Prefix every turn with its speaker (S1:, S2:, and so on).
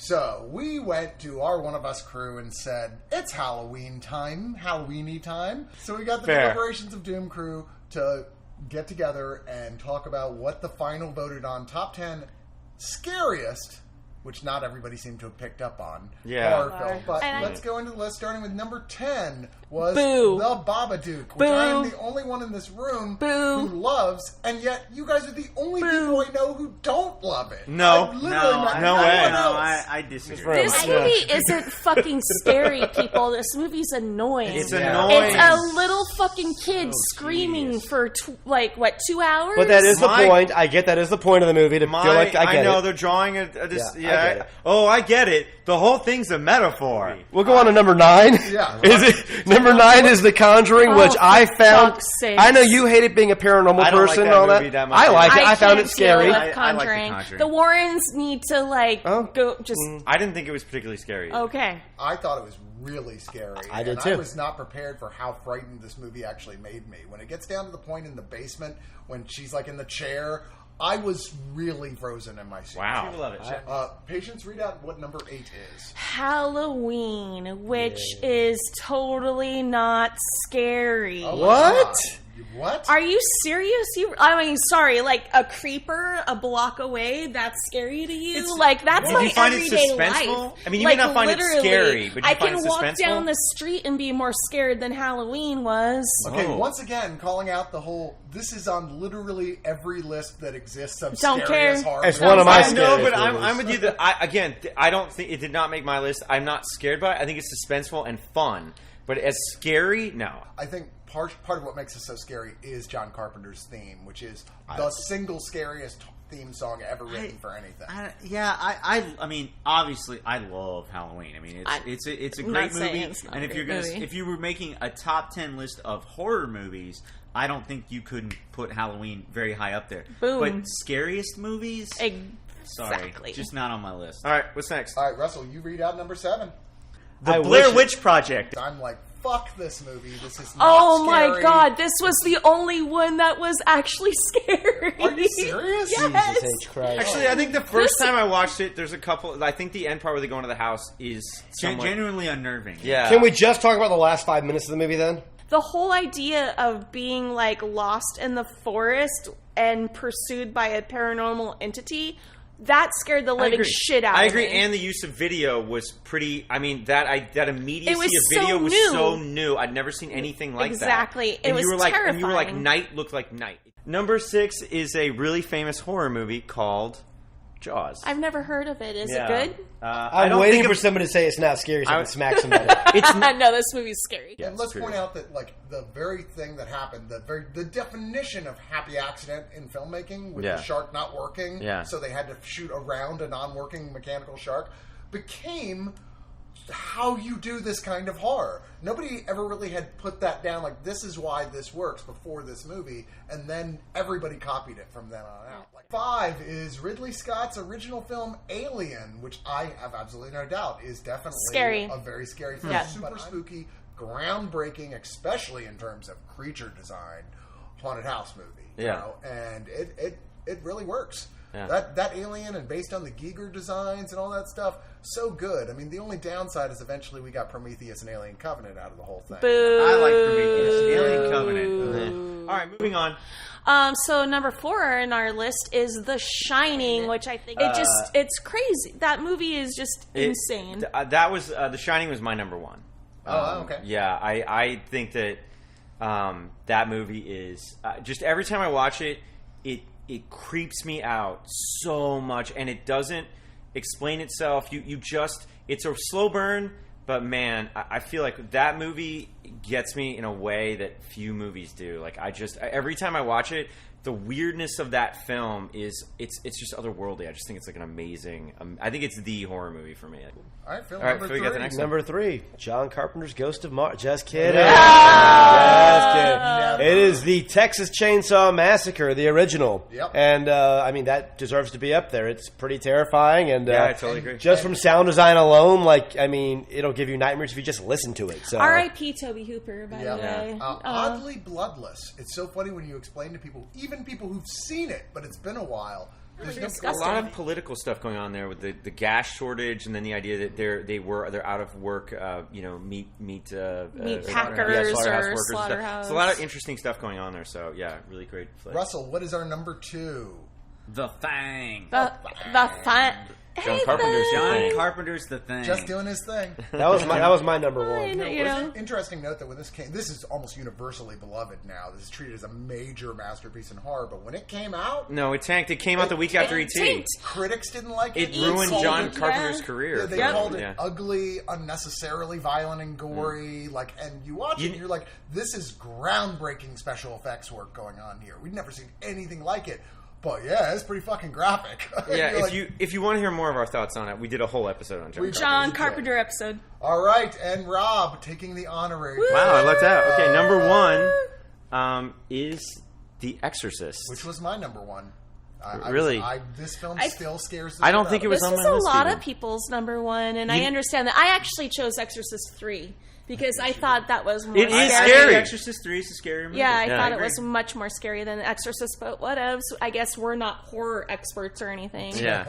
S1: So we went to our One of Us crew and said, it's Halloween time, Halloweeny time. So we got the Deliberations of Doom crew to get together and talk about what the final voted on top 10 scariest, which not everybody seemed to have picked up on, horror film. But let's go into the list, starting with number 10 was The Babadook, which I am the only one in this room who loves, and yet you guys are the only people I know who don't love it.
S2: No way.
S3: I disagree.
S4: This movie isn't fucking scary, people. This movie's annoying.
S2: It's annoying.
S4: It's a little fucking kid screaming for 2 hours?
S5: But that is the point. I get that is the point of the movie to feel like I get it.
S2: They're drawing I get it. Oh, I get it. The whole thing's a metaphor.
S5: We'll go on to number 9.
S1: Yeah.
S5: Is it number 9 is The Conjuring, which I found. I know you hate it being a paranormal person and all that. I like it. I found it scary.
S4: I like The Conjuring. The Warrens need to go just.
S2: I didn't think it was particularly scary.
S4: Okay.
S1: I thought it was really scary.
S5: I did too.
S1: I was not prepared for how frightened this movie actually made me. When it gets down to the point in the basement when she's like in the chair, I was really frozen in my seat.
S2: Wow.
S3: People love it.
S1: Patience, read out what number 8 is.
S4: Halloween, which is totally not scary.
S1: Oh
S5: What?
S1: God. What?
S4: Are you serious? I mean, sorry, like a creeper a block away, that's scary to you? That's my everyday life.
S2: I mean, you may not find it scary, but you
S4: I
S2: find
S4: can
S2: it
S4: walk
S2: suspenseful?
S4: down the street and be more scared than Halloween was.
S1: Okay, once again, calling out the whole, this is on literally every list that exists of
S4: Don't
S1: scariest
S4: care.
S1: horror
S5: It's
S1: films.
S5: one of my
S2: I know,
S5: scariest
S2: but
S5: movies.
S2: I'm with you. I don't think it did not make my list. I'm not scared by it. I think it's suspenseful and fun, but as scary, no.
S1: I think part of what makes it so scary is John Carpenter's theme, which is the single scariest theme song ever written for anything.
S3: I mean, obviously, I love Halloween. I mean, it's a great movie. And if you were making a top 10 list of horror movies, I don't think you could put Halloween very high up there.
S4: Boom.
S3: But scariest movies?
S4: Exactly.
S3: Sorry, just not on my list.
S2: All right, what's next?
S1: All right, Russell, you read out number 7.
S2: The Blair Witch Project.
S1: I'm like, fuck this movie. This is not scary.
S4: My god, this was the only one that was actually scary.
S1: Are you serious?
S4: Yes.
S5: Jesus H. Christ.
S2: Actually, I think the first time I watched it, there's a couple. I think the end part where they go into the house is
S3: Genuinely unnerving.
S2: Yeah.
S5: Can we just talk about the last 5 minutes of the movie then?
S4: The whole idea of being like lost in the forest and pursued by a paranormal entity, that scared the living shit out of me.
S2: I agree, and the use of video was pretty. I mean, that immediacy
S4: It was
S2: of video
S4: so
S2: was
S4: new.
S2: so new. I'd never seen anything like that.
S4: Exactly.
S2: And
S4: It
S2: you
S4: was
S2: were like, and you were like,
S4: terrifying.
S2: night looked like night. Number 6 is a really famous horror movie called Jaws.
S4: I've never heard of it. Is
S2: Yeah.
S4: it good?
S5: I'm waiting for somebody to say it's not scary so I can smack somebody.
S4: No, this movie's scary.
S2: Yeah,
S1: And let's
S2: true.
S1: point out that, like, the very thing that happened, the definition of happy accident in filmmaking, with the shark not working, so they had to shoot around a non-working mechanical shark, became how you do this kind of horror. Nobody ever really had put that down, like, this is why this works before this movie, and then everybody copied it from then on out. Like, 5 is Ridley Scott's original film Alien, which I have absolutely no doubt is definitely
S4: Scary.
S1: a very scary film.
S4: Yeah.
S1: Super spooky, groundbreaking, especially in terms of creature design, haunted house movie. You know? And it really works. Yeah. That Alien, and based on the Giger designs and all that stuff, so good. I mean, the only downside is eventually we got Prometheus and Alien Covenant out of the whole thing.
S4: Boo.
S3: I like Prometheus. Alien Covenant.
S2: All right, moving on.
S4: So number 4 in our list is The Shining, which I think it's crazy. That movie is just insane.
S2: That was The Shining was my number 1.
S1: Oh, okay.
S2: Yeah, I think that that movie is just every time I watch it, it creeps me out so much, and it doesn't explain itself. You just, it's a slow burn, but man, I feel like that movie gets me in a way that few movies do. Like, every time I watch it, the weirdness of that film is it's just otherworldly. I just think it's like an amazing. I think it's the horror movie for me.
S1: All right, Phil.
S2: Phil, you got the next one.
S5: Number 3, John Carpenter's Ghost of Mars. Just kidding. Just kidding. It is the Texas Chainsaw Massacre, the original.
S1: Yep.
S5: And I mean, that deserves to be up there. It's pretty terrifying, and
S2: Yeah, I totally agree.
S5: Just from sound design alone, like, I mean, it'll give you nightmares if you just listen to it. So.
S4: R.I.P. Toby Hooper, by the way.
S1: Oddly bloodless. It's so funny when you explain to people, even people who've seen it, but it's been a while,
S4: disgusting.
S2: A lot of political stuff going on there with the gas shortage, and then the idea that they're out of work. Meat
S4: packers or
S2: slaughterhouse. It's a lot of interesting stuff going on there. So yeah, really great flick.
S1: Russell, what is our number 2?
S3: The Thing.
S4: The Thing.
S2: John
S3: Carpenter's The Thing.
S1: Just doing his thing.
S5: That was my number 1.
S1: It's an interesting note that when this came, this is almost universally beloved now. This is treated as a major masterpiece in horror, but when it came out,
S2: no, it tanked. It came out the week after E.T.
S1: Critics didn't like it.
S2: It ruined John Carpenter's career.
S1: Yeah, they called it ugly, unnecessarily violent and gory. And you watch it, and you're like, this is groundbreaking special effects work going on here. We'd never seen anything like it. But yeah, it's pretty fucking graphic.
S2: Yeah, if you want to hear more of our thoughts on it, we did a whole episode on
S4: John Carpenter episode.
S1: All right, and Rob taking the honorary.
S2: Wow, I lucked out. Okay, number 1 is The Exorcist,
S1: which was my number 1.
S2: Really?
S1: This film still scares the
S2: I don't think it was on my list.
S4: This is a lot of people's number 1, and I understand that. I actually chose Exorcist 3. Because I thought that was more
S2: scary.
S4: It
S2: is scary.
S3: Exorcist 3 is a scary movie.
S4: Yeah, I thought it was much more scary than The Exorcist, but whatevs. I guess we're not horror experts or anything.
S2: Yeah.